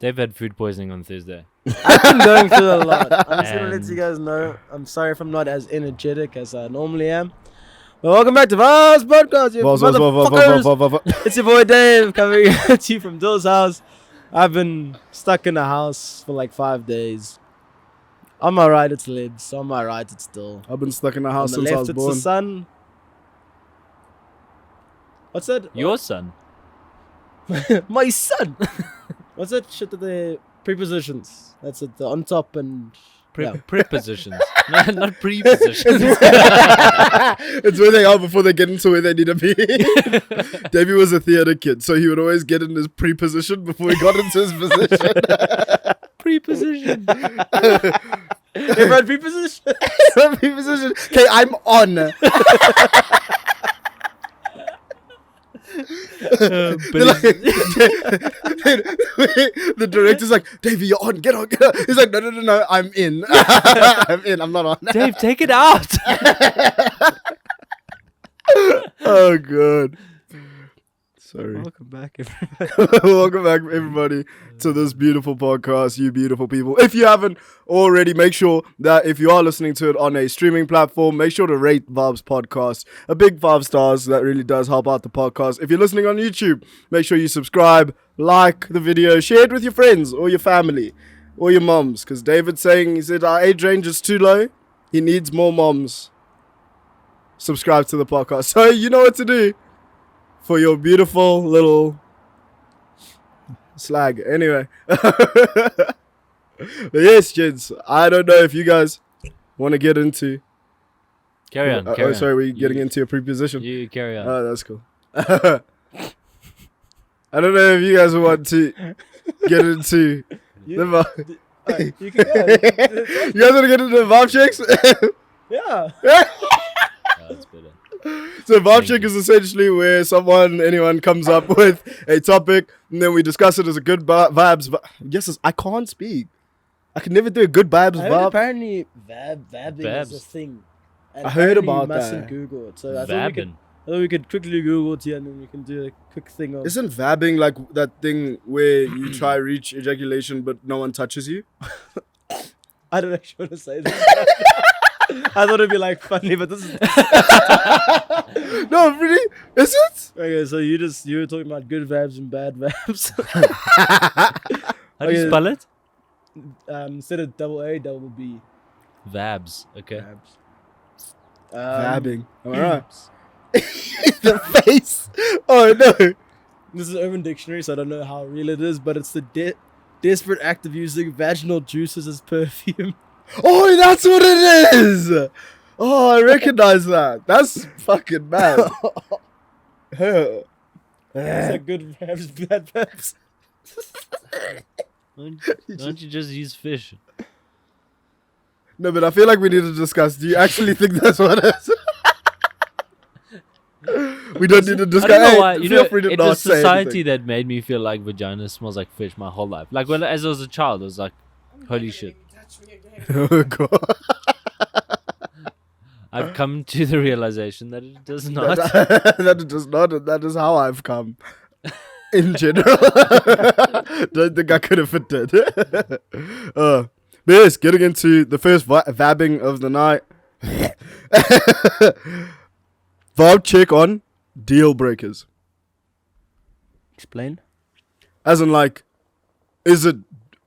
Dave had food poisoning on Thursday. I've been going through a lot. I'm just gonna let you guys know. I'm sorry if I'm not as energetic as I normally am. But welcome back to Vaabs Podcast, you motherfuckers. It's your boy Dave coming at you from Dill's house. I've been stuck in the house for like 5 days. On my right, it's Libs. On my right, it's Dill. I've been stuck in the house On the since I left, was it's born. the sun. What's that? Your son. My son. What's that shit that the prepositions? That's it. The on top and Prepositions. No, not prepositions. It's where they are before they get into where they need to be. Davey was a theater kid, so he would always get in his preposition before he got into his position. Preposition. Everyone preposition. Preposition. Okay, I'm on. The director's like, Davey, you're on, get on. He's like, no, I'm in. I'm not on. Dave, take it out. Oh, God. Sorry. Welcome back, everybody. Welcome back, everybody, to this beautiful podcast, you beautiful people. If you haven't already, make sure that if you are listening to it on a streaming platform, make sure to rate Vaabs Podcast a big 5 stars. That really does help out the podcast. If you're listening on YouTube, make sure you subscribe, like the video, share it with your friends or your family or your moms. Because David's saying, he said our age range is too low. He needs more moms. Subscribe to the podcast. So you know what to do. For your beautiful little slag. Anyway. But yes, kids. I don't know if you guys want to get into... Carry on. Oh, sorry. We're getting into a preposition. You carry on. Oh, that's cool. I don't know if you guys want to get into... You can You go. guys want to get into the Vaab checks? Yeah. That's better. So Vaab check is essentially where anyone comes up with a topic, and then we discuss it as a good vibes. I can't speak. I can never do a good vibes I heard vibe. apparently vabbing is a Vabs. thing. And I heard apparently about you mustn't that. Google it. So I Vabbing. thought we could quickly Google it here and then we can do a quick thing on. Isn't vabbing like that thing where you try reach ejaculation but no one touches you? I don't actually want to say that. I thought it'd be like funny, but this is No, really? Is it? okay. So you were talking about good vibes and bad vibes. How do you spell it? Instead of double A, double B. Vaabs. Okay. Vibes. Vabbing. Am I right? The face. Oh no. This is Urban Dictionary, so I don't know how real it is, but it's the desperate act of using vaginal juices as perfume. Oh, that's what it is. Oh, I recognize that. That's fucking bad. It's like good vibes, bad vibes. Don't you just use fish? No, but I feel like we need to discuss. Do you actually think that's what it is? We don't need to I discuss. don't know Hey, why. feel free to It's not a say society anything. that made me feel like vagina smells like fish my whole life. Like as I was a child, I was like, holy shit. Oh god. I've come to the realization that it does not. That it does not. That is how I've come. In general, don't think I could have fit it. But yes, getting into the first vabbing of the night. Vaab check on deal breakers. Explain. As in, like, is it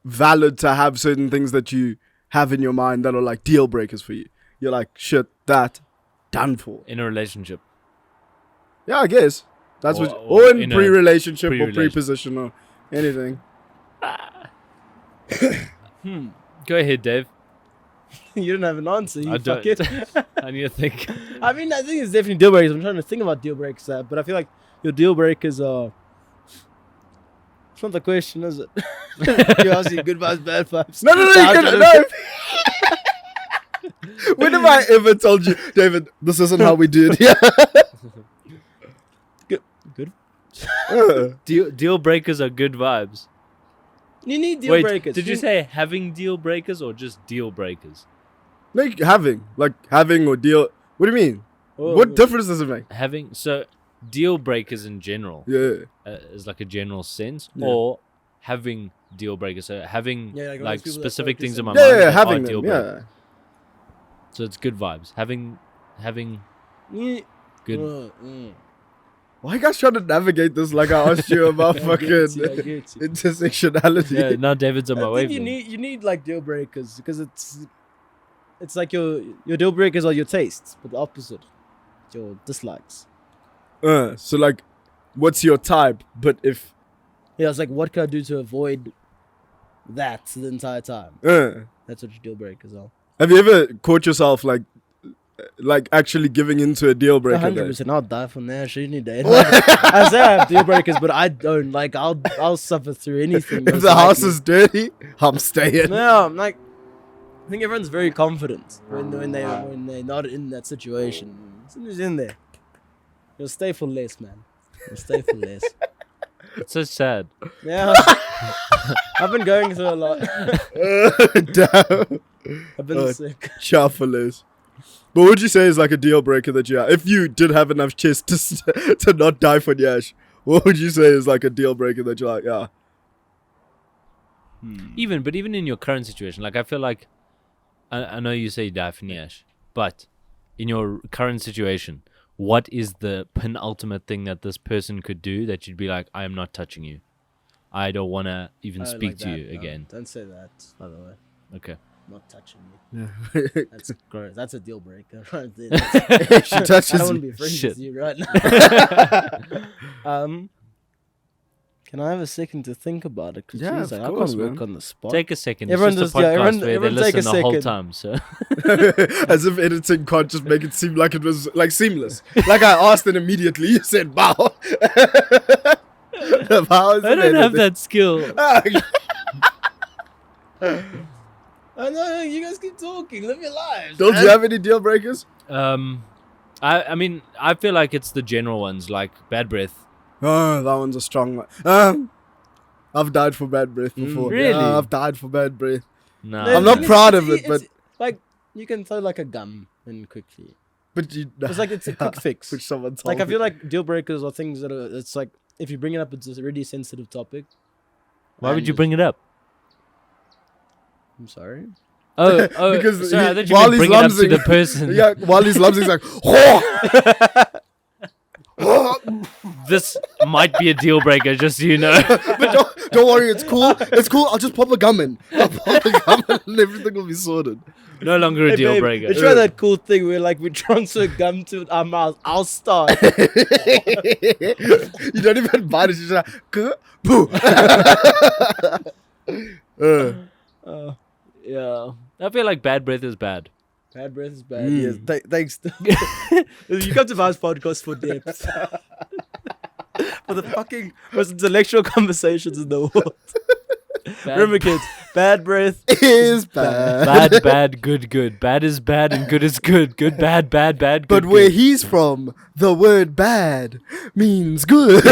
valid to have certain things that you have in your mind that are like deal breakers for you? You're like, shit, that done for. In a relationship. Yeah, I guess. That's Or- what. or Or in in a pre-relationship or pre-relation. pre-position or anything. Go ahead, Dave. You don't have an answer. You I fuck don't. it. I need to think. I mean, I think it's definitely deal breakers. I'm trying to think about deal breakers, but I feel like your deal breakers are. It's not the question, is it? You're asking good vibes, bad vibes. No, you can, no. When have I ever told you, David, this isn't how we do it here? Good. Deal breakers are good vibes. You need deal Wait, breakers. did you say having deal breakers or just deal breakers? Like having or deal. What do you mean? Oh, What difference does it make? Having deal breakers in general Yeah. is like a general sense, Yeah. or having deal breakers, so having Yeah, like all like those people that specific focus things in on- my Yeah, mind. yeah, that having are deal them. breakers. Yeah. So it's good vibes. Having Yeah. good. Why you guys trying to navigate this like I asked you about I fucking get you, I get you. intersectionality? Yeah, now David's on my I think wavelength. you need like deal breakers because it's like your deal breakers are your tastes, but the opposite, your dislikes. So like, what's your type? But if Yeah, it's like what can I do to avoid that the entire time? That's what your deal breakers are. have you ever caught yourself like actually giving into a deal breaker? 100%. I'll die from that shit any day. Like, I say I have deal breakers, but I don't. Like I'll suffer through anything. If most the house likely. is dirty, I'm staying. No, I'm like, I think everyone's very confident when they're not in that situation. As soon as you're in there, you'll stay for less, man. You'll stay for less. It's so sad. Yeah, I've been going through a lot. Damn. I've been sick. Shufflers. But what would you say is like a deal breaker that you have? If you did have enough chest to not die for Nyash, what would you say is like a deal breaker that you're like, yeah? Even in your current situation, like I feel like I know you say die for Nyash, but in your current situation, what is the penultimate thing that this person could do that you'd be like, I am not touching you. I don't want to even speak like to that, you no. again. Don't say that, by the way. Okay. Not touching me. Yeah. That's gross. That's a deal breaker right there. She touches I don't want to me. be friends Shit. with you right now. Can I have a second to think about it? 'Cause Yeah, geez, of like, course, I can't work man. on the spot. Take a second. Everyone It's just a just- yeah, podcast everyone- where they everyone take a listen the whole second. time. So As if editing can't just make it seem like it was like seamless. Like I asked and immediately you said bow. Bow is I don't have that skill. I know, you guys keep talking. Live your lives. Don't man. you have any deal breakers? I mean, I feel like it's the general ones, like bad breath. Oh, that one's a strong one. I've died for bad breath before. Really? Yeah, I've died for bad breath. No, I'm not proud of it, it's- but like you can throw like a gum in quickly. you. It's like it's a quick fix. Which someone told Like I me. feel like deal breakers are things that are. It's like if you bring it up, it's a really sensitive topic. why would And- you bring it up? I'm sorry. Oh, Because sorry, I he- thought you while meant he's bring it up to lumsing- the person. Yeah, while he's lumsing, he's like, This might be a deal breaker, just so you know. but don't worry, it's cool. It's cool. I'll just pop a gum in. I'll pop a gum in and everything will be sorted. No longer a Hey, deal babe, breaker. let's try that cool thing where like we transfer gum to our mouth. I'll start. You don't even bite it. You're just like, poo. Yeah. I feel like bad breath is bad. Bad breath is bad. Yes. Thanks. You come to Vaabs podcast for depth. For the fucking most intellectual conversations in the world. Remember, kids, bad breath Is bad. Bad, good. Bad is bad and good is good. Good, bad, good. But where good. he's from, the word bad means good.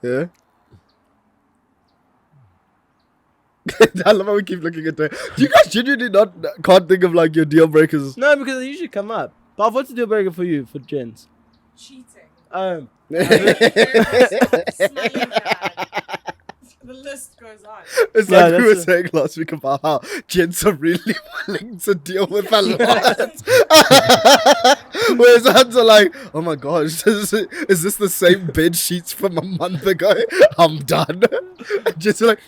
Yeah. I love how we keep looking at that. Do you guys genuinely can't think of like your deal breakers? No, because they usually come up. Bob, what's the deal breaker for you, for gents? Cheating. Smelling bad. The list goes on. It's Yeah, like we were that's saying last week about how gents are really willing to deal with a lot. Whereas others are like, oh my gosh, is this the same bed sheets from a month ago? I'm done. Just like,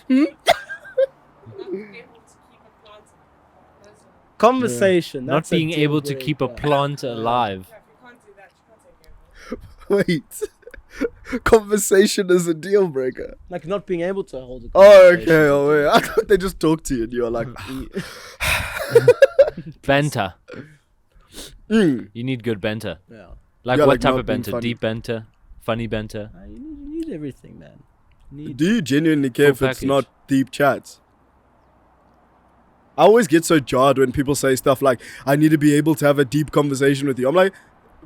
Conversation. Not That's a being deal able to keep a breaker. plant alive. Yeah, if you can't do that, you can't take care of it. wait. Conversation is a deal breaker. Like not being able to hold a Oh, conversation. okay. Oh, wait. I thought they just talk to you and you're like, Banter. mm. You need good banter. Yeah. Like Yeah, what like type not of being banter? funny. Deep banter? Funny banter? You need everything, man. You need Do you genuinely care Full if it's package. not deep chats? I always get so jarred when people say stuff like, I need to be able to have a deep conversation with you. I'm like,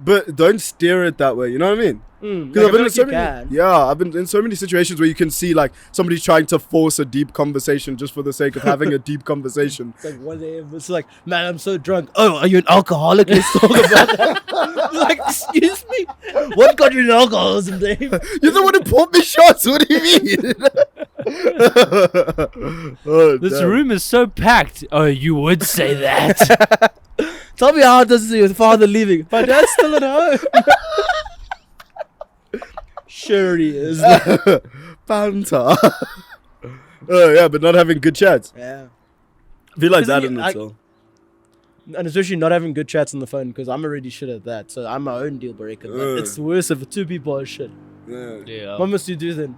but don't steer it that way. You know what I mean? Like, I feel like you can. I've been in so many situations where you can see like somebody trying to force a deep conversation just for the sake of having a deep conversation. It's like 1 a.m. It's like, man, I'm so drunk. Oh, are you an alcoholic? Let's talk about that. Like, excuse me? What got you in alcoholism, Dave? You're the one who poured me shots. What do you mean? Oh, This damn. room is so packed. Oh, you would say that. Tell me how it does your father leaving. My dad's still at home. Sure he is. Banter. Oh yeah, but not having good chats. Yeah. I feel like Isn't that it- in itself. And especially not having good chats on the phone because I'm already shit at that. So I'm my own deal breaker. But it's worse if two people are shit. Yeah. Yeah. What must you do then?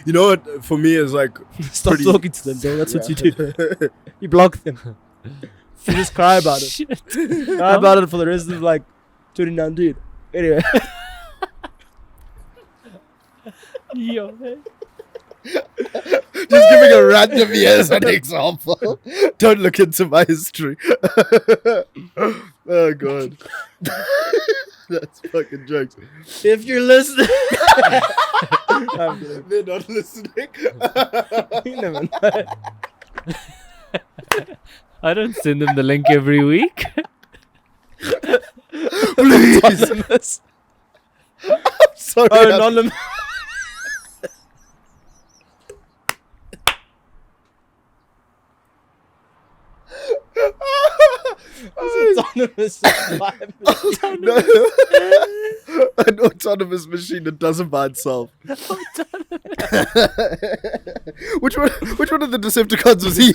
You know what? For me, is like Stop pretty- talking to them, bro. That's what you do. You block them. You just cry about it. Shit. Cry about it for the rest of like 2019. Anyway. Yo. Just giving a random year as an example. Don't look into my history. Oh god. That's fucking jokes. If you're listening. I'm kidding. They're not listening. You never know. I don't send them the link every week. Please. Anonymous. Sorry. Oh, anonymous. Autonomous. No. An autonomous machine that doesn't buy itself. Which one of the Decepticons was he?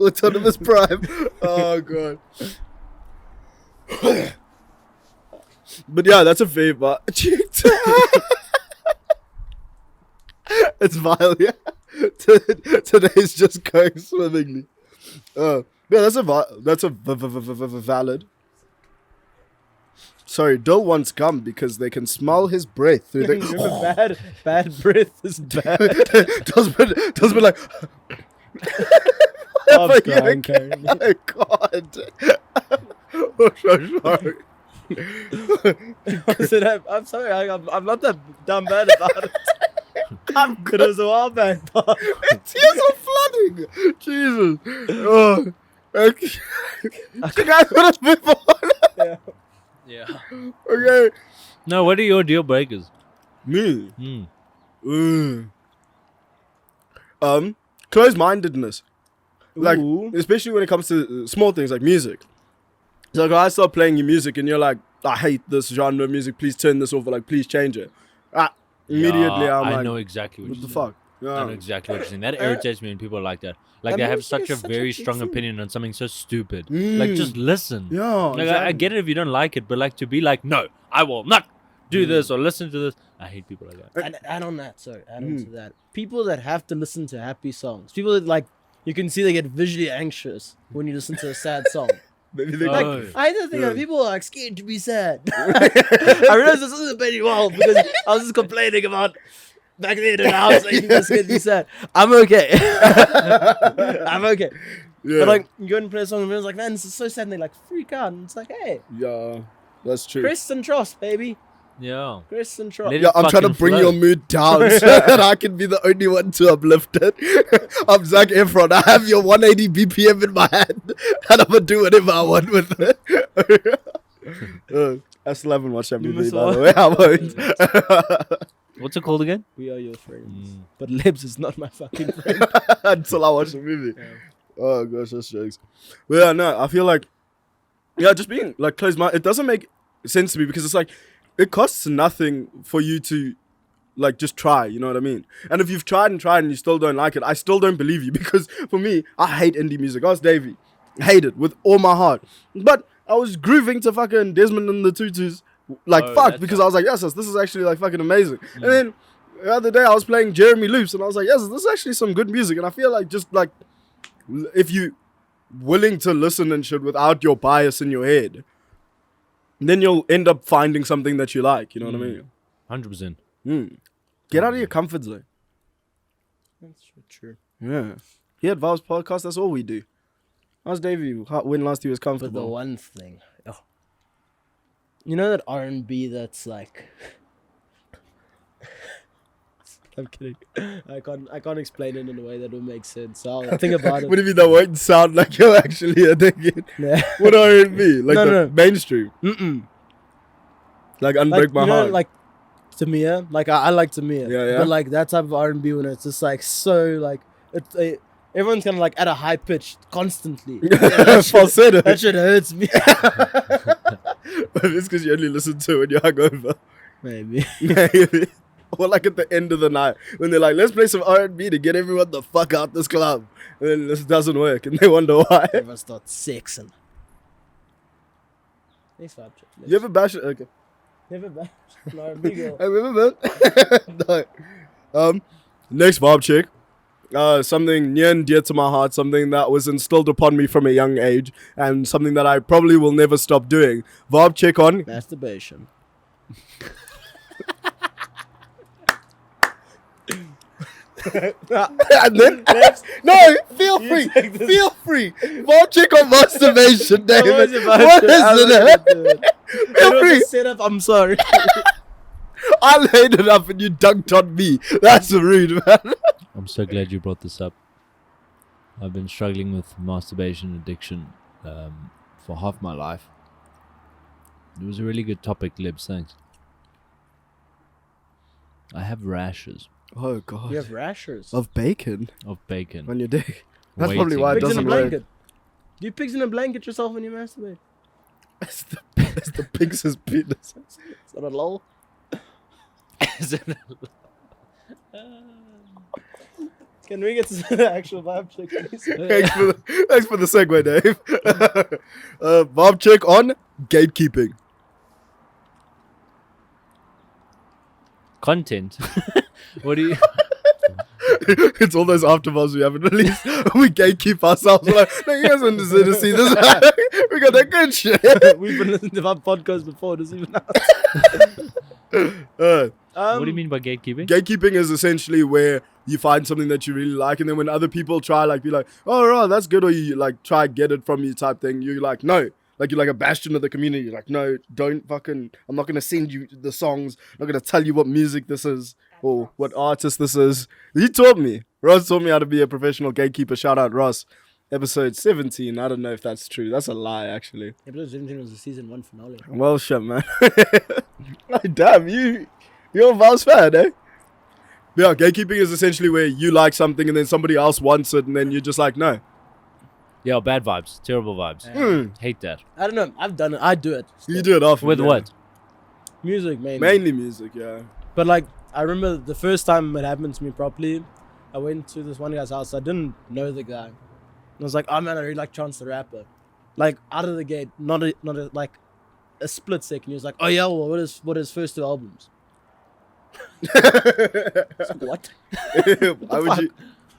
Autonomous Prime. Oh god. But yeah, that's a favor. It's vile, yeah. Today's just going swimmingly. Yeah, that's a valid. Sorry, Dill wants gum because they can smell his breath through the. Remember, bad breath is bad. Does be like. I'm Yeah, crying, Karen. oh god. Oh, so sorry. I'm sorry, I'm not that dumb bad about it. I'm good as a while back, but Tears are flooding. Jesus. Oh. Okay. You guys want to move on? yeah. Yeah. Okay. No, what are your deal breakers? Me. Mm. Closed-mindedness. Like, Ooh. especially when it comes to small things like music. It's like, I start playing your music and you're like, I hate this genre of music. Please turn this off or like, please change it. Immediately, Yeah, I'm I like, know exactly what what you're the saying. fuck? I know Yeah. exactly what you're saying. That irritates me when people are like that. Like And they have music such is a such a very big strong thing. opinion on something so stupid. Like just listen. Yeah. Like I exactly. get it if you don't like it, but like to be like, no, I will not do this or listen to this. I hate people like that. And add on that, sorry, add on to that. People that have to listen to happy songs. People that like, you can see they get visually anxious when you listen to a sad song. Maybe they Like, Oh. I don't think that people are like scared to be sad. I realized this isn't very well because I was just complaining about back then and I was like, people are scared to be sad. I'm okay. I'm okay. Yeah. But like, you go and play a song and everyone's like, man, this is so sad. And they like freak out. And it's like, hey, Yeah. That's true. Chris and Tross, baby. Yeah. Chris and Tross. Let Yeah, it I'm trying to fucking bring flow. your mood down so that I can be the only one to uplift it. I'm Zac Efron. I have your 180 BPM in my hand, and I'm gonna do whatever I want with it. I still haven't watched that movie, by the way. I won't. What's it called again? We are your friends. But Libs is not my fucking friend. Until I watch the movie. Oh gosh, that's jokes. But yeah, no, I feel like, yeah, just being like closed minded, it doesn't make sense to me because it's like, it costs nothing for you to like just try, you know what I mean? And if you've tried and you still don't like it, I still don't believe you because for me, I hate indie music. Ask Davey. Hate it with all my heart. But I was grooving to fucking Desmond and the Tutus like Oh, fuck that's because I was like, yes, this is actually like fucking amazing. And then the other day I was playing Jeremy Loops and I was like, yes, this is actually some good music. And I feel like just like if you willing to listen and shit without your bias in your head, then you'll end up finding something that you like. You know what I mean? 100%. Get out of your comfort zone. That's true. Yeah. Here at Vaabs Podcast, that's all we do. How's Davey? When last he was But the comfortable? one thing, you know that R&B that's like, I'm kidding. I can't explain it in a way that will make sense. So I'll think about it. What do you mean that won't sound like you're actually a dickhead? Yeah. What R&B? Like No. mainstream? Like Unbreak Like, My you know, Heart? like Tamia. Like I like Tamia. Yeah. But like that type of R&B when it's just like so like everyone's kind of like at a high pitch constantly. Falsetto. That shit hurts me. It's because you only listen to it when you're hungover. Maybe. Maybe. Or like at the end of the night when they're like, let's play some R&B to get everyone the fuck out this club. And then this doesn't work and they wonder why. Everyone starts sexing. Next vibe check. You ever bash it? Okay. Never back. An R&B girl. I remember that. No. Next vibe check. Something near and dear to my heart, something that was instilled upon me from a young age, and something that I probably will never stop doing. Vibe check on. Masturbation. And then no, feel free. Feel free. Vibe check on masturbation, David. What is it? Feel free. Set up. I'm sorry. I laid it up and you dunked on me. That's rude, man. I'm so glad you brought this up. I've been struggling with masturbation addiction for half my life. It was a really good topic, Libs. Thanks. I have rashes Oh god. You have rashers. Of bacon of bacon. on your dick. That's probably why it Pigs in a doesn't work. blanket. Do you pigs in a blanket yourself when you masturbate? It's the pig's penis. Is that a lol? Can we get to the actual vibe check, please? Thanks for the segue, Dave. Vibe check on gatekeeping. Content. What do you? It's all those aftermaths we haven't released. We gatekeep ourselves. We're like, no, you guys don't deserve to see this. We got that good shit. We've been listening to our podcast before. It doesn't even What do you mean by gatekeeping? Gatekeeping is essentially where you find something that you really like, and then when other people try, like, be like, oh, right, that's good, or you like try get it from you type thing, you're like, no. Like, you're like a bastion of the community. You're like, no, don't fucking, I'm not going to send you the songs. I'm not going to tell you what music this is or what artist this is. He taught me. Ross taught me how to be a professional gatekeeper. Shout out, Ross. Episode 17. I don't know if that's true. That's a lie, actually. Episode 17 was the season 1 finale. Well, shit, man. Like, damn, you're a Vaabs fan, eh? Yeah, gatekeeping is essentially where you like something and then somebody else wants it and then you're just like, no. Yeah, bad vibes, terrible vibes. Hate that. I don't know. I've done it. I do it. You do it often. With yeah. what? Music, mainly. Mainly music, yeah. But like, I remember the first time it happened to me properly, I went to this one guy's house. I didn't know the guy. And I was like, oh man, I really like Chance the Rapper. Like, out of the gate, not a split second. He was like, oh yeah, well, what are his first 2 albums? What? Why would you?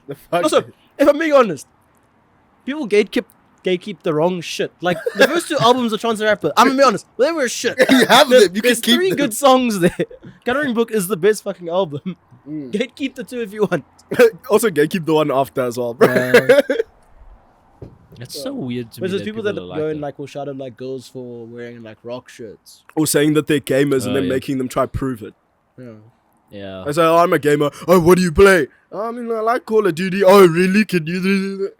The fuck? Also, if I'm being honest, people gatekeep the wrong shit. Like, the first 2 albums of Chance the Rapper, I'm gonna be honest, they were shit. You have them. You can There's keep 3 them. good songs there. Coloring Book is the best fucking album. Gatekeep the 2 if you want. Also, gatekeep the one after as well, bro. It's so weird to me. But there's that people that are go and that. like will shout at like girls for wearing like rock shirts. Or saying that they're gamers and Oh, then yeah. making them try prove it. Yeah. Yeah. I say, oh, I'm a gamer. Oh, what do you play? Oh, I mean, I like Call of Duty. Oh, really? Can you do that?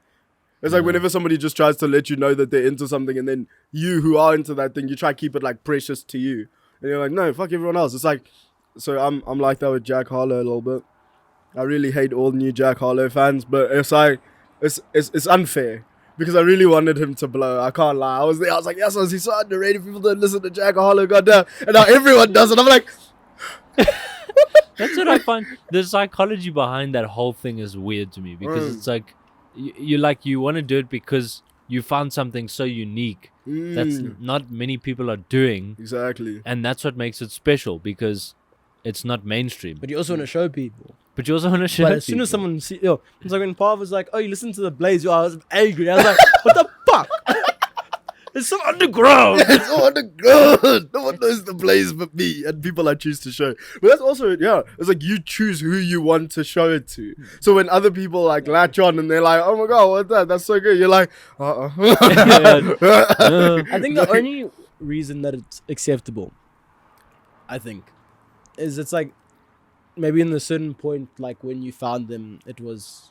It's like whenever somebody just tries to let you know that they're into something and then you who are into that thing, you try to keep it like precious to you. And you're like, no, fuck everyone else. It's like, so I'm like that with Jack Harlow a little bit. I really hate all new Jack Harlow fans, but it's like, it's unfair. Because I really wanted him to blow. I can't lie. I was there. I was like, yes, he's so underrated. People don't listen to Jack Harlow. Goddamn. And now everyone does it. I'm like, That's what I find. The psychology behind that whole thing is weird to me because it's like you want to do it because you found something so unique that's not many people are doing, exactly. and that's what makes it special because it's not mainstream. But you also want to show people. But you also want to show. But as soon as someone see, it's like when Pav was like, "Oh, you listen to the Blaze," I was angry. I was like, "What the fuck?" It's so underground. It's so underground. No one knows the place but me and people I choose to show. But that's also, it's like you choose who you want to show it to. So when other people like latch on and they're like, oh my God, what's that? That's so good. You're like, I think the only reason that it's acceptable, I think, is it's like maybe in a certain point, like when you found them, it was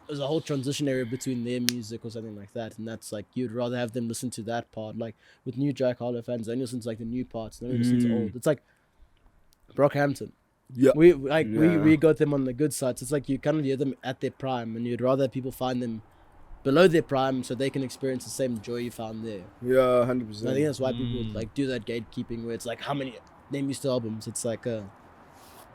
a whole transition area between their music or something like that, and that's like you'd rather have them listen to that part. Like with new Jack Harlow fans, they only listen to like the new parts, they only listen to old. It's like Brockhampton. Yeah. We got them on the good sides. It's like you kind of hear them at their prime, and you'd rather people find them below their prime so they can experience the same joy you found there. Yeah, 100%. And I think that's why people like do that gatekeeping where it's like how many name used to albums. It's like I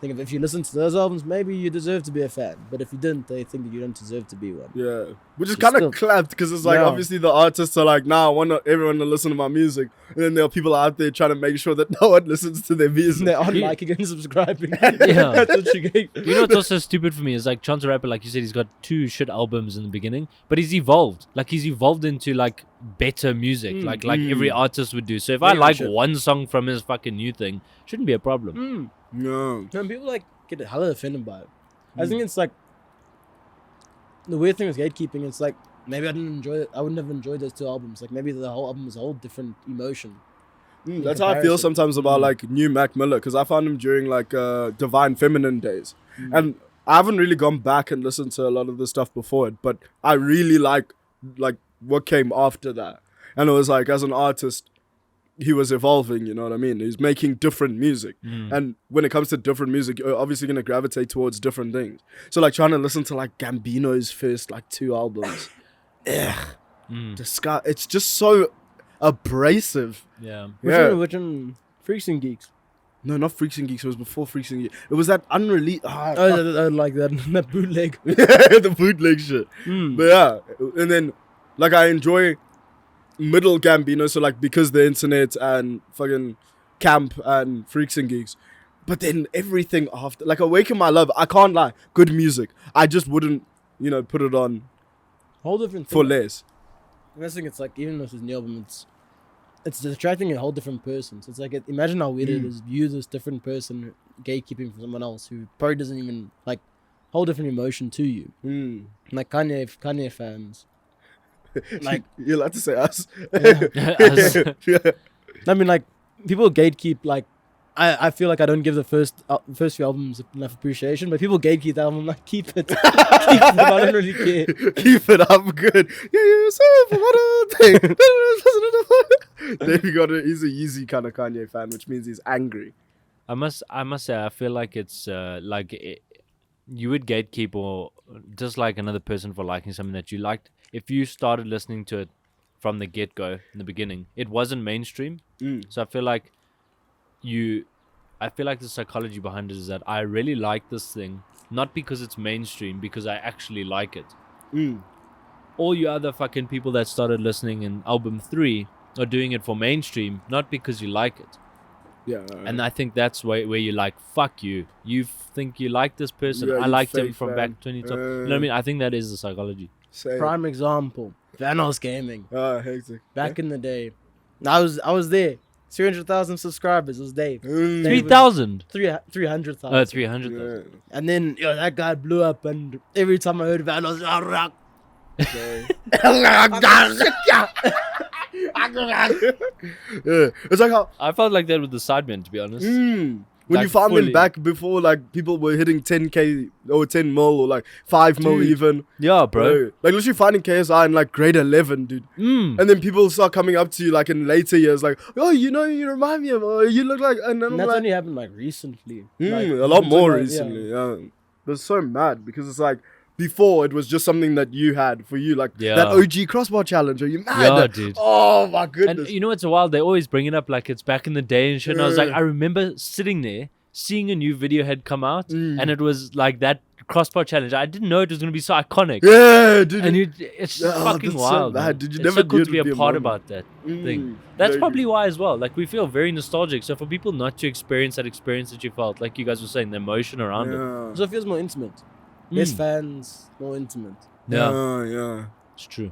think if you listen to those albums, maybe you deserve to be a fan. But if you didn't, they think that you don't deserve to be one. Yeah, which is kind of clapped because it's like obviously the artists are like, nah, I want everyone to listen to my music, and then there are people out there trying to make sure that no one listens to their music. They're on liking and subscribing. Yeah. That's what you get. You know what's also stupid for me is like Chance the Rapper, like you said, he's got 2 shit albums in the beginning, but he's evolved. Like he's evolved into like better music, like every artist would do. So if I like one song from his fucking new thing, shouldn't be a problem. No. And people like get hella offended by it. I think it's like the weird thing with gatekeeping. It's like maybe I didn't enjoy it. I wouldn't have enjoyed those 2 albums. Like maybe the whole album is a whole different emotion. That's how I feel sometimes about like new Mac Miller, because I found him during like Divine Feminine days, and I haven't really gone back and listened to a lot of the stuff before it, but I really like what came after that, and it was like as an artist, he was evolving, you know what I mean? He's making different music. And when it comes to different music, you're obviously going to gravitate towards different things. So like trying to listen to like Gambino's first like 2 albums. It's just so abrasive. Yeah. Which one? Freaks and Geeks. No, not Freaks and Geeks. It was before Freaks and Geeks. It was that unreleased... I like that bootleg. The bootleg shit. But yeah. And then like I enjoy... middle Gambino, so like because the internet and fucking camp and Freaks and Geeks, but then everything after, like Awaken My Love, I can't lie, good music. I just wouldn't, put it on Whole different thing. for less. And I think it's like even with his new album, it's attracting a whole different person. So it's like imagine how weird it is you this different person gatekeeping from someone else who probably doesn't even like whole different emotion to you. Like Kanye fans. Like you're allowed to say us. Us. Yeah. I mean, like people gatekeep. Like I feel like I don't give the first few albums enough appreciation, but people gatekeep that album. Like keep it, I don't really care. Keep it up, good. Yeah, Dave got it. He's a Yeezy kind of Kanye fan, which means he's angry. I must say, I feel like it's you would gatekeep or dislike another person for liking something that you liked. If you started listening to it from the get-go in the beginning, it wasn't mainstream. So I feel like the psychology behind it is that I really like this thing, not because it's mainstream, because I actually like it. All you other fucking people that started listening in album 3 are doing it for mainstream, not because you like it. Yeah. And I think that's where you're like, fuck you. You think you like this person. Yeah, I you liked him fake from fan. back 2012. You know what I mean? I think that is the psychology. Same. Prime example, Vanos Gaming. Hectic. Back in the day, I was there. 300,000 subscribers. It was Dave. 3,000. 300,000. 300,000. Yeah. And then that guy blew up, and every time I heard Vanos, Yeah. It's like how I felt like that with the Sidemen, to be honest. when Like you found them fully. back before, like people were hitting 10k or 10 mil or like 5 mil Dude. even. Yeah, bro. Like literally finding KSI in like grade 11, dude. And then people start coming up to you like in later years, like, oh, you remind me of, oh, you look like, and then And I'm that's like, only happened like recently. Like, a lot more like, recently. Yeah. But it's so mad because it's like before it was just something that you had for you, like Yeah. that OG crossbar challenge. Are you mad? Yeah, dude. Oh my goodness. And you know, it's a while. They always bring it up like it's back in the day and shit. And I was like, I remember sitting there, seeing a new video had come out, and it was like that crossbar challenge. I didn't know it was going to be so iconic. Yeah, dude. And it's just Oh, fucking that's so wild. bad. man. Did you It's never so cool knew to it be a would be a part moment. about that thing. That's very probably why as well. Like, we feel very nostalgic. So for people not to experience that experience that you felt, like you guys were saying, the emotion around it. Yeah. So it feels more intimate. Less fans, more intimate. Yeah, Yeah. it's true.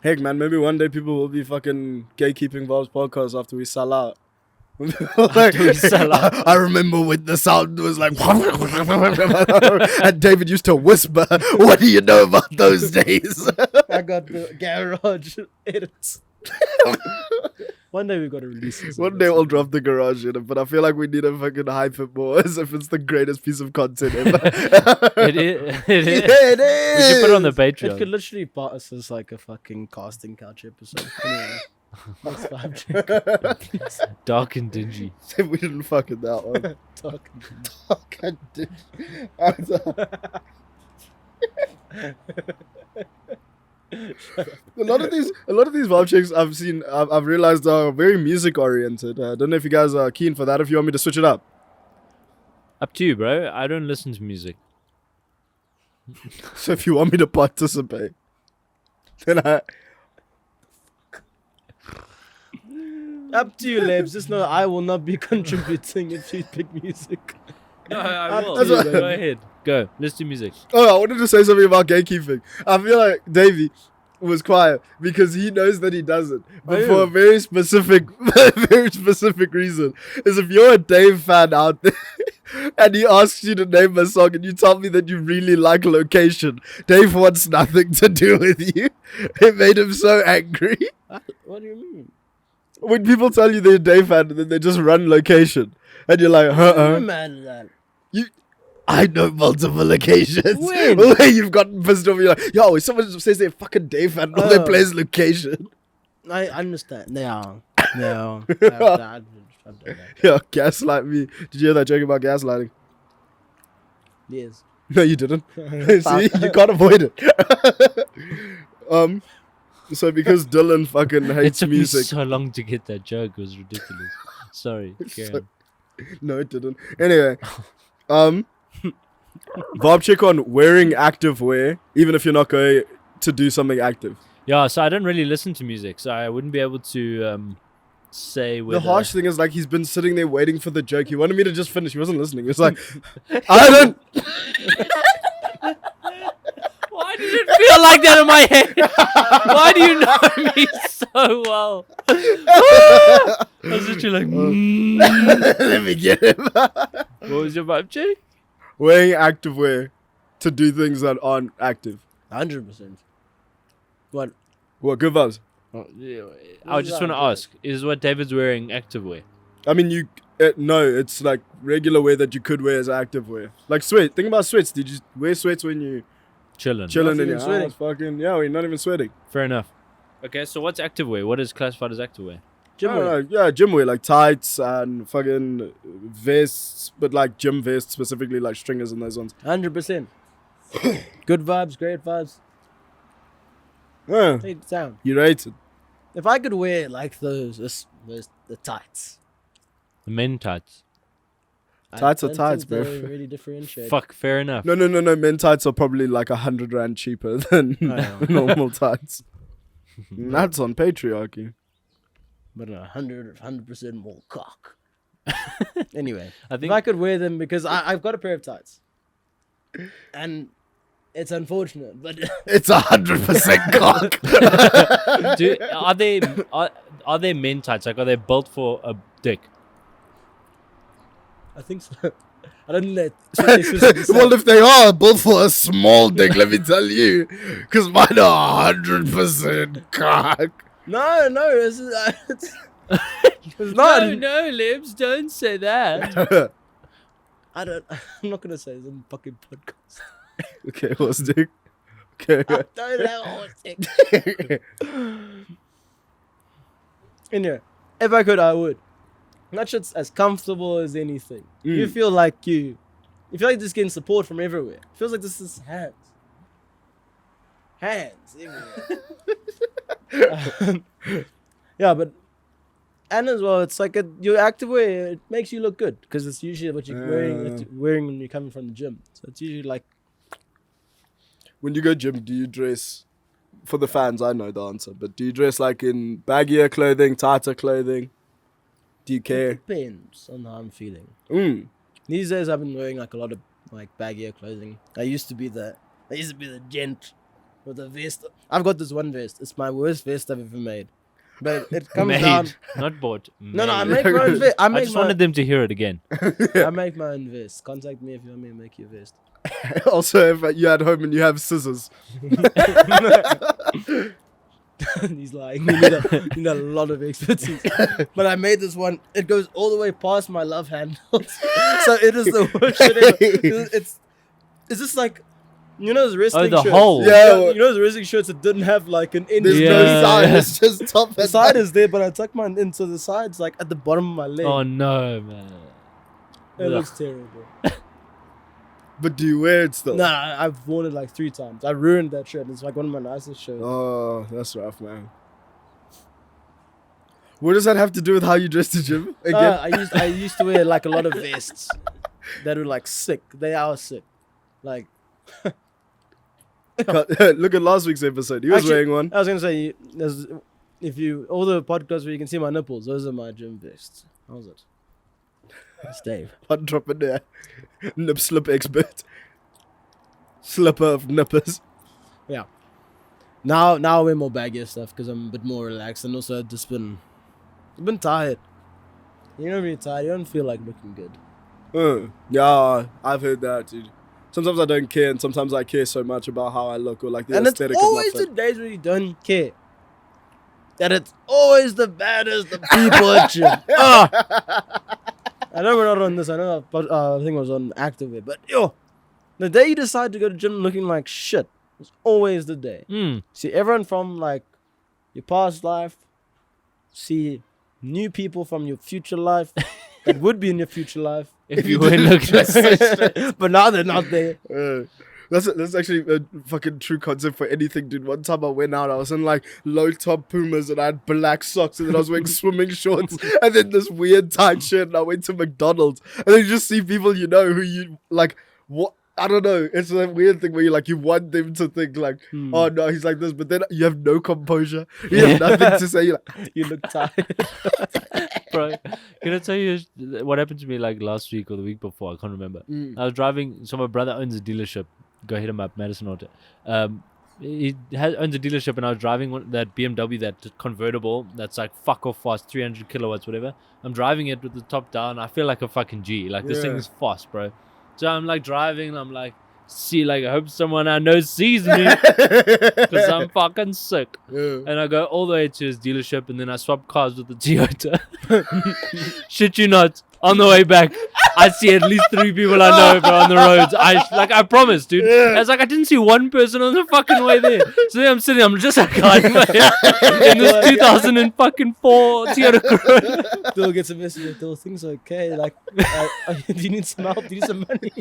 Heck, man, maybe one day people will be fucking gatekeeping Vaabs podcast after we sell out. After we sell out. I remember when the sound was like, and David used to whisper, "What do you know about those days?" I got the garage edits. One day we've got to release this. One day we'll drop the garage in it, but I feel like we need to fucking hype it more as if it's the greatest piece of content ever. It is. It is. Yeah, it is. We should put it on the It could Patreon. literally pass as like a fucking casting couch episode. Anyway, next vibe check. Dark and dingy. We didn't fuck it that one. Talking. Fucking did. A lot of these vibe checks I've seen, I've realized are very music oriented. I don't know if you guys are keen for that. If you want me to switch it up, Up to you, bro. I don't listen to music. so if you want me to participate, then Up to you, Labs. Just know I will not be contributing if you pick music. No, I Up will. to you, Go baby. ahead. Go. Let's do music. Oh, I wanted to say something about gatekeeping. I feel like Davey was quiet because he knows that he doesn't, but for a very specific reason. Is if you're a Dave fan out there and he asks you to name a song and you tell me that you really like Location, Dave wants nothing to do with you. It made him so angry. What do you mean? When people tell you they're a Dave fan and then they just run Location, and you're like, Man, that. I know multiple occasions When? where you've gotten pissed off. You're like, yo, if someone says they're fucking Dave fan, all they Oh. play is Location. I understand. No. I've done that. Yo, gaslight me. Did you hear that joke about gaslighting? Yes. No, you didn't. See, you can't avoid it. So because Dylan fucking It hates took music. me so long to get that joke. It was ridiculous. Sorry. Carry on. No, it didn't. Anyway, Vaab check on wearing active wear, even if you're not going to do something active. Yeah, so I don't really listen to music, so I wouldn't be able to say whether... The harsh thing is, like, he's been sitting there waiting for the joke. He wanted me to just finish. He wasn't listening. He was like, I don't. Why did it feel like that in my head? Why do you know me so well? I was literally like, Let me get him. What was your vibe check? Wearing active wear to do things that aren't active. 100%. What? What, good vibes? I just want to ask, is what David's wearing activewear? I mean, no, it's like regular wear that you could wear as active wear. Like sweat. Think about sweats. Did you wear sweats when you Chilling. chilling in even your sweating. house? Fucking, yeah, we're not even sweating. Fair enough. Okay, so what's activewear? What is classified as activewear? Gym wear. Yeah, gym wear, like tights and fucking vests, but like gym vests, specifically like stringers and those ones. 100%. Good vibes, great vibes. Yeah, Take it down. you rate it. If I could wear like those the tights. The men tights. I Tights are don't tights, think bro. they really differentiate. Fuck, fair enough. No. Men tights are probably like 100 rand cheaper than know. normal tights. And that's on patriarchy. But 100% more cock. Anyway, I if think I could wear them because I've got a pair of tights. And it's unfortunate, but It's 100% cock. are they men tights? Like, are they built for a dick? I think so. I don't know. That Well, if they are built for a small dick, let me tell you, because mine are 100% cock. No, it's not. No, Libs, don't say that. I'm not gonna say it's on the fucking podcast. Okay, what's dick? Okay. I don't know what's it. Anyway, if I could, I would. That shit's as comfortable as anything. You feel like this getting support from everywhere. Feels like this is hands everywhere. Yeah, but and as well, it's like your activewear. It makes you look good because it's usually what you're wearing when you're coming from the gym. So it's usually like When you go gym, do you dress, for the fans, I know the answer, but do you dress like in baggier clothing, tighter clothing? Do you care? depends on how I'm feeling. These These days, I've been wearing like a lot of like baggier clothing. I used to be the gent with a vest. I've got this one vest. It's my worst vest I've ever made. But it comes Made, down. not bought. No, I made. make my own vest. I just wanted them to hear it again. I make my own vest. Contact me if you want me to make you a vest. Also, if you're at home and you have scissors. He's like, you need a lot of expertise. But I made this one. It goes all the way past my love handles. So it is the worst shit ever. It's just like, you know those wrestling the shirts? Yeah. hole. You know those wrestling shirts that didn't have like an end. There's no side. It's just top. The side is there, but I tuck mine into the sides, like at the bottom of my leg. Oh no, man. It looks terrible. But do you wear it still? Nah, I've worn it like 3 times. I ruined that shirt. It's like one of my nicest shirts. Oh, that's rough, man. What does that have to do with how you dress to gym? Again? I used to wear like a lot of vests that were like sick. They are sick. Like, Look at last week's episode. He was Actually, wearing one. I was gonna say, all the podcasts where you can see my nipples, those are my gym vests. How's it? It's Dave. Entrepreneur. Nip slip expert. Slipper of nippers. Yeah. Now I wear more baggier stuff because I'm a bit more relaxed, and also I've just been tired. You know, when you're tired, you don't feel like looking good. Yeah, I've heard that, dude. Sometimes I don't care, and sometimes I care so much about how I look or like the And it's aesthetic always of my the days when you don't care. That it's always the baddest the people at you. I know we're not on this. I know I think it was on Activate, but the day you decide to go to gym looking like shit is always the day. See everyone from like your past life, see new people from your future life that would be in your future life if you were looking but now they're not there. That's actually a fucking true concept for anything, dude. One time I went out, I was in like low top Pumas and I had black socks, and then I was wearing swimming shorts and then this weird tight shirt, and I went to McDonald's, and then you just see people you know who you like. What? I don't know. It's a weird thing where you want them to think like, oh no, he's like this, but then you have no composure. You have nothing to say. You're like, You look tired. Bro, can I tell you what happened to me like last week or the week before? I can't remember. I was driving, so my brother owns a dealership. Go hit him up, Madison Auto. He owns a dealership, and I was driving that BMW, that convertible that's like fuck off fast, 300 kilowatts, whatever. I'm driving it with the top down. I feel like a fucking G. Like this thing is fast, bro. So I'm like driving, and I'm like, I hope someone I know sees me because I'm fucking sick. yeah. And I go all the way to his dealership, and then I swap cars with the Toyota. Shit you not. On the way back, I see at least 3 people I know bro, on the roads. I promise, dude. Yeah. I was like, I didn't see one person on the fucking way there. So then I'm sitting, I'm just like, in this 2004 Toyota Corolla. Bill gets a message. Bill, things okay. Like, do you need some help? Do you need some money?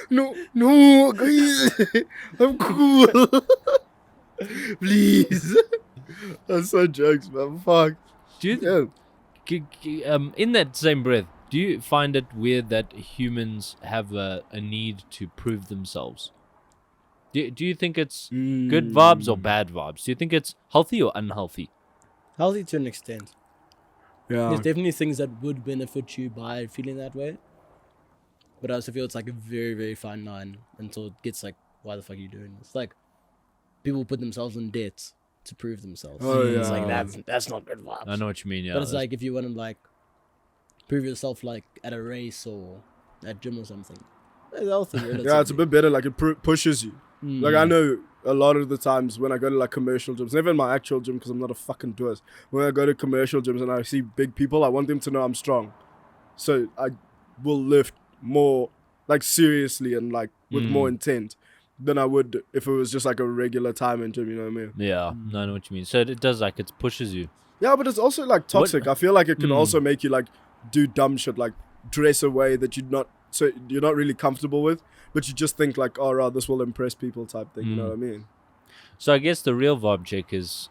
No, please. I'm cool. Please. That's so jokes, man. Fuck. Do you, in that same breath, do you find it weird that humans have a need to prove themselves? Do you think it's good vibes or bad vibes? Do you think it's healthy or unhealthy? Healthy to an extent. Yeah. There's definitely things that would benefit you by feeling that way. But I also feel it's like a very, very fine line until it gets like, why the fuck are you doing this? Like, people put themselves in debt to prove themselves. Oh, It's yeah. like, that's not good vibes. I know what you mean, yeah. But it's like if you want to like prove yourself like at a race or at gym or something. It's healthy, Yeah, it's a bit better. Like it pushes you. Like I know a lot of the times when I go to like commercial gyms, never in my actual gym because I'm not a fucking tourist. When I go to commercial gyms and I see big people, I want them to know I'm strong. So I will lift more like seriously and like with more intent than I would if it was just like a regular time in gym, you know what I mean? Yeah, I know what you mean. So it does like, it pushes you. Yeah, but it's also like toxic. I feel like it can also make you like do dumb shit, like dress a way that you're not really comfortable with, but you just think like, oh, right, this will impress people type thing. You know what I mean? So I guess the real vibe check is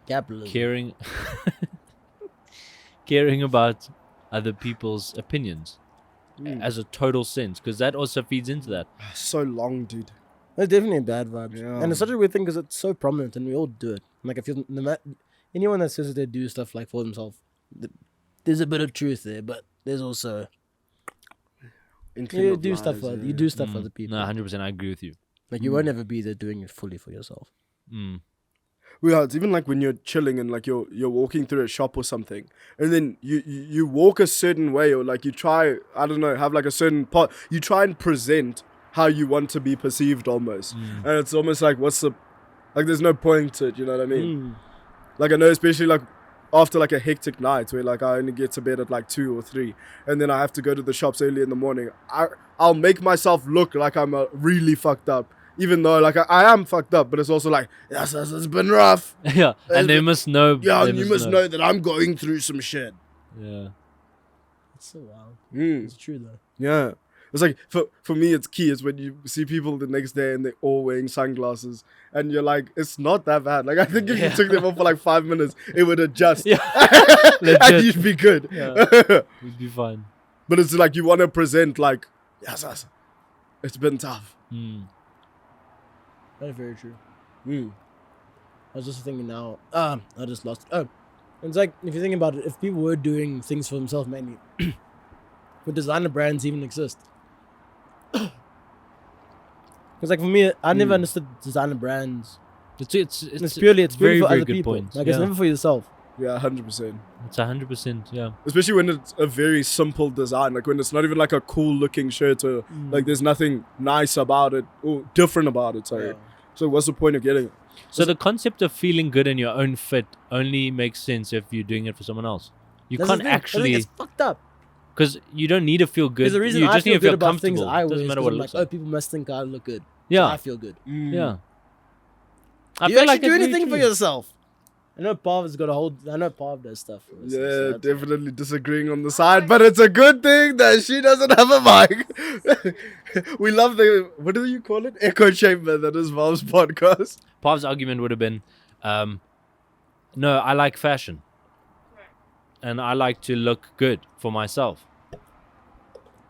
capitalism. caring about other people's opinions as a total sense, because that also feeds into that. So long, dude. There's definitely bad vibes. Yeah. And it's such a weird thing because it's so prominent and we all do it. Like, I feel anyone that says that they do stuff like for themselves, there's a bit of truth there, but there's also you do stuff for other people. No, 100%, I agree with you. Like you won't ever be there doing it fully for yourself. Mm. Well, yeah, it's even like when you're chilling and like you're walking through a shop or something, and then you walk a certain way, or like you try, I don't know, have like a certain part. You try and present how you want to be perceived almost, and it's almost like there's no point to it. You know what I mean? Like I know, especially like after like a hectic night where like I only get to bed at like 2 or 3, and then I have to go to the shops early in the morning. I'll make myself look like I'm really fucked up. Even though, like, I am fucked up, but it's also like, yes, it's been rough. Yeah, and they must know. Yeah, and you must know that I'm going through some shit. Yeah. It's so wild. Mm. It's true, though. Yeah. It's like, for me, it's key. It's when you see people the next day and they're all wearing sunglasses, and you're like, it's not that bad. Like, I think if you took them off for like 5 minutes, it would adjust. Yeah. And you'd be good. Yeah. You'd be fine. But it's like, you want to present like, yes, it's been tough. That's very true. Mm. I was just thinking now. I just lost. Oh, it's like if you think about it, if people were doing things for themselves mainly, would designer brands even exist? Because like for me, I never understood designer brands. It's purely very, for very other good people. point. Like it's never for yourself. Yeah, 100%. It's 100%. Yeah. Especially when it's a very simple design, like when it's not even like a cool looking shirt, or like there's nothing nice about it or different about it. Sorry. Yeah. So what's the point of getting it? So the concept of feeling good in your own fit only makes sense if you're doing it for someone else. You That's can't the thing. I actually, think it's fucked up. because you don't need to feel good. Because the reason you I just need feel to feel good about things comfortable. I wear Doesn't is matter 'cause what I'm it like, looks oh, like. people must think I look good. So Yeah. I feel good. Yeah. Do you actually do it's very anything for true. yourself? I know Pav's got a whole. I know Pav does stuff. For us, Yeah, so that's- definitely disagreeing on the side, but it's a good thing that she doesn't have a mic. We love what do you call it? Echo chamber that is Vaabs podcast. Pav's argument would have been, no, I like fashion. And I like to look good for myself.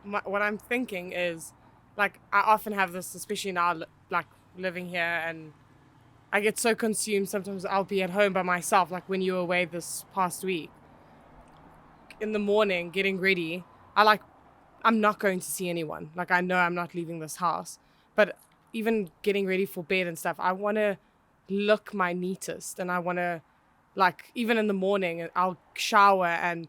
What I'm thinking is, like, I often have this, especially now, like, living here, and I get so consumed. Sometimes I'll be at home by myself, like when you were away this past week. In the morning, getting ready, I'm not going to see anyone. Like, I know I'm not leaving this house. But even getting ready for bed and stuff, I want to look my neatest. And I want to, like, even in the morning, I'll shower and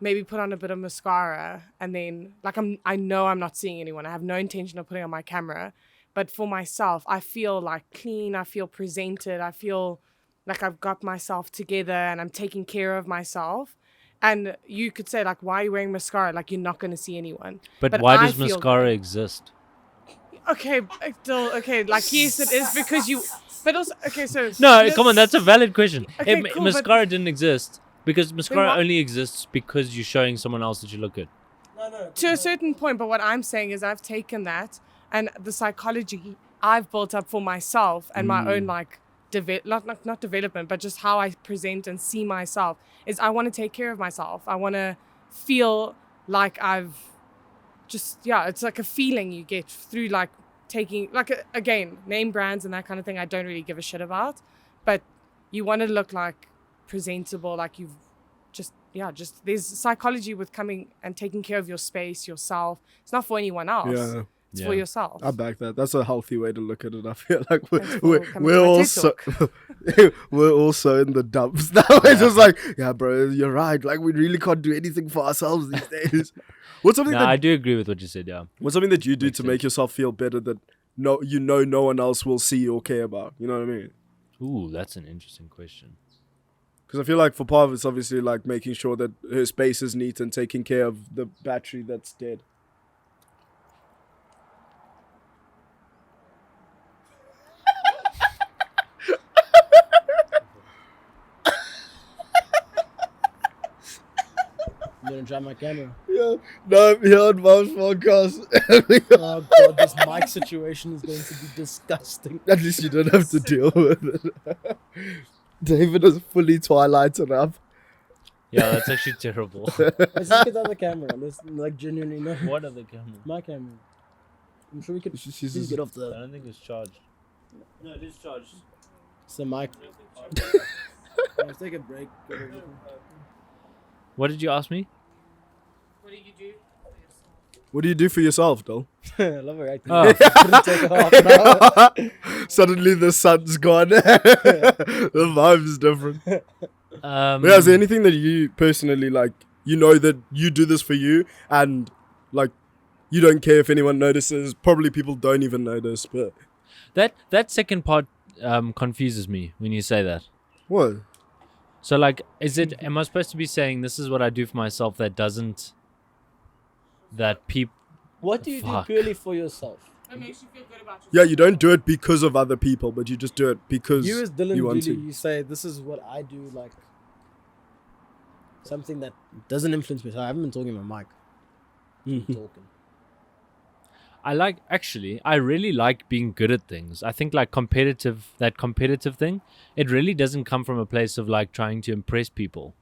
maybe put on a bit of mascara. And then, like, I know I'm not seeing anyone. I have no intention of putting on my camera. But for myself, I feel like clean, I feel presented, I feel like I've got myself together and I'm taking care of myself. And you could say, like, why are you wearing mascara? Like, you're not going to see anyone. But why I does feel mascara good. exist? Okay, still, okay, like, yes, it is because you, but also, okay, so. No, come on, that's a valid question. Okay, If cool, mascara didn't exist, because mascara what? only exists because you're showing someone else that you look good. To a certain point, but what I'm saying is I've taken that and the psychology I've built up for myself and my own, like, not development, but just how I present and see myself is I want to take care of myself. I want to feel like I've just, yeah, it's like a feeling you get through, like, taking, like, again, name brands and that kind of thing I don't really give a shit about, but you want to look like presentable, like you've just there's psychology with coming and taking care of your space, yourself. It's not for anyone else. Yeah. It's for yourself. I back that. That's a healthy way to look at it. I feel like Thanks for we're coming to my also TED we're also in the dumps now. It's just like, yeah, bro, you're right. Like we really can't do anything for ourselves these days. What's something I do agree with what you said, yeah. what's something that you do Makes to make yourself feel better that no one else will see or care about? You know what I mean? Ooh, that's an interesting question. Because I feel like for Pav, it's obviously like making sure that her space is neat and taking care of the battery that's dead. I'm gonna try my camera. Yeah, no, I'm here on Vav's podcast. Oh god, this mic situation is going to be disgusting. At least you don't have to deal with it. David is fully Twilighted up. Yeah, that's actually terrible. Let's just get the other camera. Let's like genuinely know. What other camera? My camera. I'm sure we could She's please just- get off I the don't think it's charged. No, it is charged. it's the mic. Let's take a break. What did you ask me? What do you do? What do you do for yourself, though? I love her acting. Oh. It didn't take a half an hour. Suddenly the sun's gone. The vibe is different. But yeah, is there anything that you personally like? You know that you do this for you, and like you don't care if anyone notices. Probably people don't even notice. But that second part confuses me when you say that. what? So like, am I supposed to be saying this is what I do for myself that people? What do you Fuck. do purely for yourself? It makes you feel good about yourself. Yeah, you don't do it because of other people, but you just do it because You as Dylan you want Julie, to. you say this is what I do, like something that doesn't influence me. So I haven't been talking to my mic. Talking. I really like being good at things. I think like that competitive thing, it really doesn't come from a place of like trying to impress people.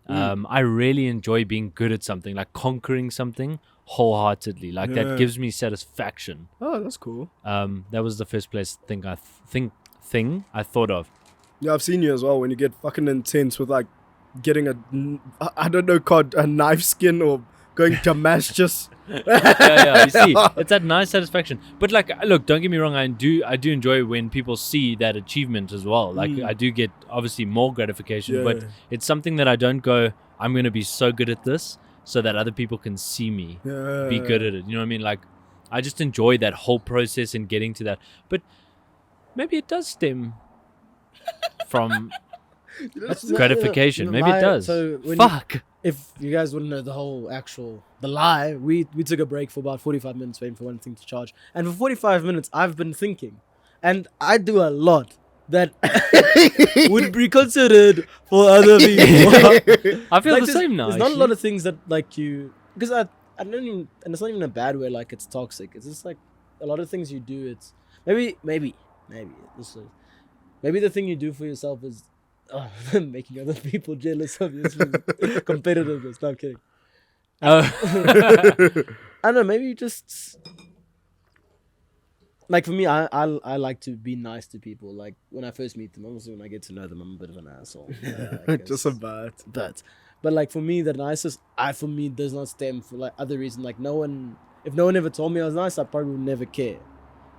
I really enjoy being good at something, like conquering something wholeheartedly. Like Yeah. that gives me satisfaction. Oh, that's cool. That was the first place thing I thought of. Yeah, I've seen you as well when you get fucking intense with like getting I don't know, a knife skin or going to mash just. Yeah, you see, it's that nice satisfaction. But like, look, don't get me wrong, I do enjoy when people see that achievement as well. Like, I do get obviously more gratification, but it's something that I don't go, I'm gonna be so good at this so that other people can see me be good at it. You know what I mean? Like, I just enjoy that whole process and getting to that. But maybe it does stem from gratification. Maybe it does. So Fuck. If you guys wouldn't know the lie, we took a break for about 45 minutes waiting for one thing to charge. And for 45 minutes, I've been thinking. And I do a lot that would be considered for other people. I feel Like, the same now. There's not a lot actually. of things that like you... Because I don't even... And it's not even a bad way like it's toxic. It's just like a lot of things you do, it's... Maybe this is... Maybe the thing you do for yourself is making other people jealous, obviously. Competitiveness. No, I'm kidding. I don't know, maybe you just... Like, for me, I like to be nice to people. Like, when I first meet them, obviously, when I get to know them, I'm a bit of an asshole. Just a bad. But like, for me, the nicest, for me, does not stem for, like, other reason. Like, if no one ever told me I was nice, I probably would never care.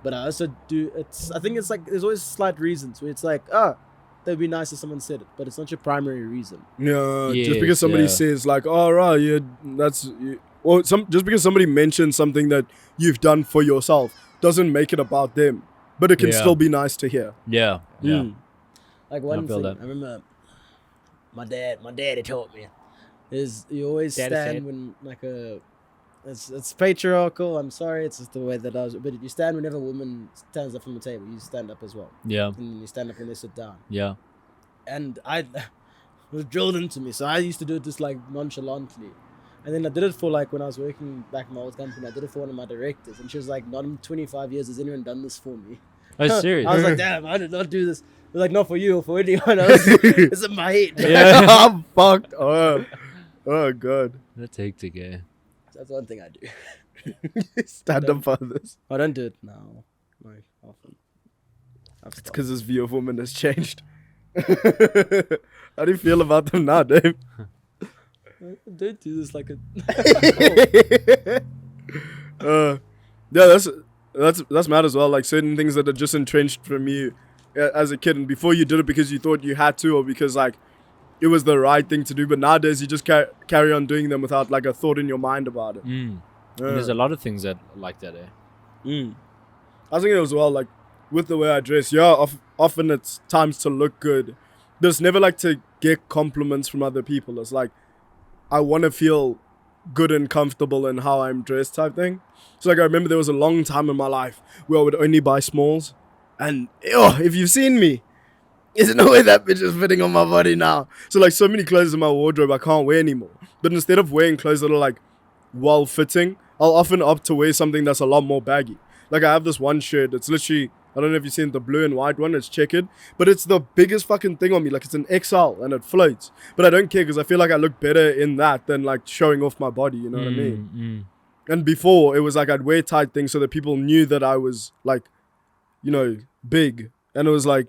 But I also do, I think it's like, there's always slight reasons where it's like, that'd be nice if someone said it, but it's not your primary reason. Yeah, just Yes, because somebody yeah. says like, "Oh, right, yeah, or just because somebody mentions something that you've done for yourself doesn't make it about them, but it can Yeah. still be nice to hear. Yeah. Like, one feel thing, that. I remember my daddy taught me is you always Daddy stand said. when like it's patriarchal, I'm sorry, it's just the way that I was, but you stand whenever a woman stands up from the table, you stand up as well. Yeah. And you stand up when they sit down. Yeah. And it was drilled into me, so I used to do it just like nonchalantly. And then I did it for like when I was working back in my old company, I did it for one of my directors, and she was like, "Not in 25 years has anyone done this for me." Oh, serious? I was like, "Damn, I did not do this." They're like, "Not for you or for anyone else." It's in my head. Yeah. I'm fucked. Oh god. That's hectic, eh? That's one thing I do. Stand up for this. I don't do it now, like often. It's because his view of women has changed. How do you feel about them now, Dave? Don't do this like a. Yeah, that's mad as well. Like certain things that are just entrenched from you as a kid, and before you did it because you thought you had to, or because like it was the right thing to do. But nowadays you just carry on doing them without like a thought in your mind about it. And there's a lot of things that like that, eh? I was thinking as well, like with the way I dress. Yeah, often it's times to look good, but it's never like to get compliments from other people. It's like I want to feel good and comfortable in how I'm dressed type thing. So like I remember there was a long time in my life where I would only buy smalls, and if you've seen me, there's no way that bitch is fitting on my body now. So like so many clothes in my wardrobe I can't wear anymore. But instead of wearing clothes that are like well fitting, I'll often opt to wear something that's a lot more baggy. Like I have this one shirt, it's literally, I don't know if you've seen the blue and white one, it's checkered, but it's the biggest fucking thing on me. Like it's an XL and it floats, but I don't care because I feel like I look better in that than like showing off my body, you know what I mean? And before it was like I'd wear tight things so that people knew that I was like, you know, big, and it was like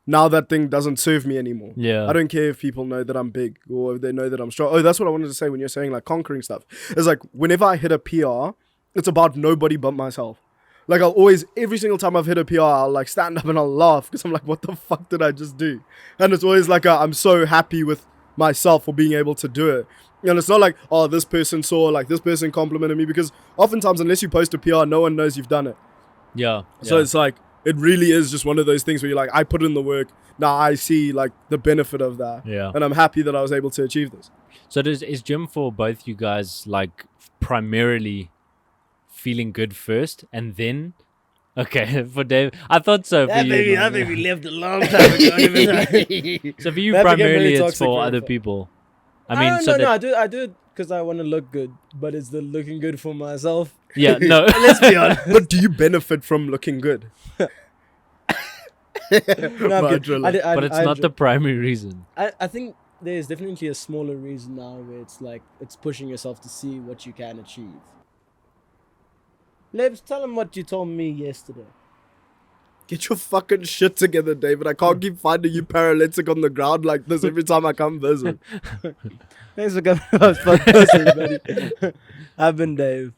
now that thing doesn't serve me anymore. Yeah. I don't care if people know that I'm big or if they know that I'm strong. Oh, that's what I wanted to say when you're saying like conquering stuff. It's like whenever I hit a PR, it's about nobody but myself. Like I'll always, every single time I've hit a PR, I'll like stand up and I'll laugh because I'm like, what the fuck did I just do? And it's always like, I'm so happy with myself for being able to do it. And it's not like, oh, this person saw, like this person complimented me, because oftentimes unless you post a PR, no one knows you've done it. Yeah. So it's like, it really is just one of those things where you're like, I put in the work. Now I see like the benefit of that. Yeah. And I'm happy that I was able to achieve this. So is gym for both you guys like primarily feeling good first and then? Okay, for Dave, I thought so. For you, that baby left a long time ago. So for you, That became primarily, very it's toxic for very other fast. people. I mean, so I do it because I want to look good, but it's the looking good for myself. yeah, no. Let's be honest. But do you benefit from looking good? No, I'm But kidding. But it's not the primary reason. I think there's definitely a smaller reason now where it's like it's pushing yourself to see what you can achieve. Lebs, tell him what you told me yesterday. Get your fucking shit together, David. I can't keep finding you paralytic on the ground like this every time I come visit. Thanks for coming on this podcast, everybody. I've been Dave.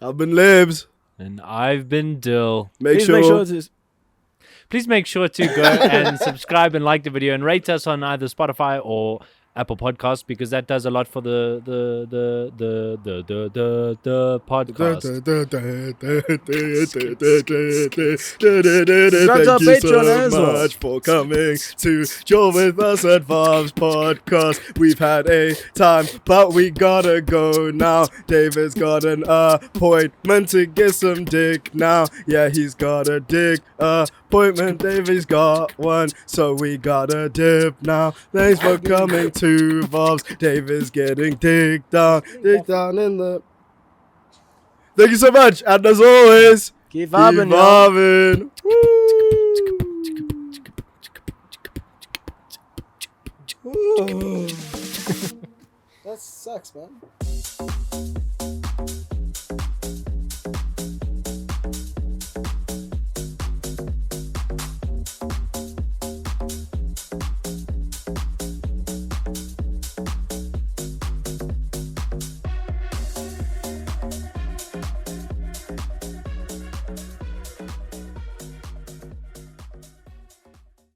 I've been Libs. And I've been Dill. Make Please sure. make sure to Please make sure to go and subscribe and like the video and rate us on either Spotify or Apple Podcasts, because that does a lot for the podcast. Thank our you Patreon as so well. much for coming to join with us at Vaabs Podcast. We've had a time, but we gotta go now. David's got an appointment to get some dick now. Yeah, he's got a dick appointment. David's got one, so we gotta dip now. Thanks for coming to Vaabs. David's getting dick down in the. Thank you so much, and as always, keep vibing, y'all. That sucks, man.